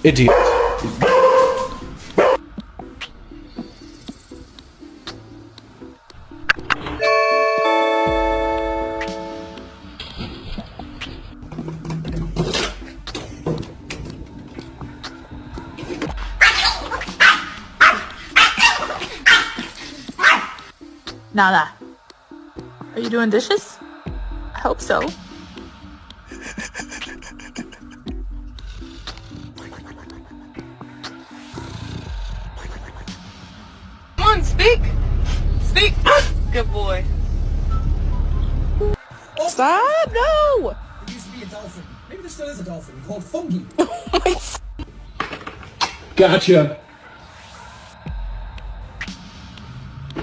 Idiot. Nala, are you doing dishes? I hope so. Come on, speak! Speak! Good boy. Stop! No! There used to be a dolphin. Maybe there still is a dolphin called Fungi. Gotcha.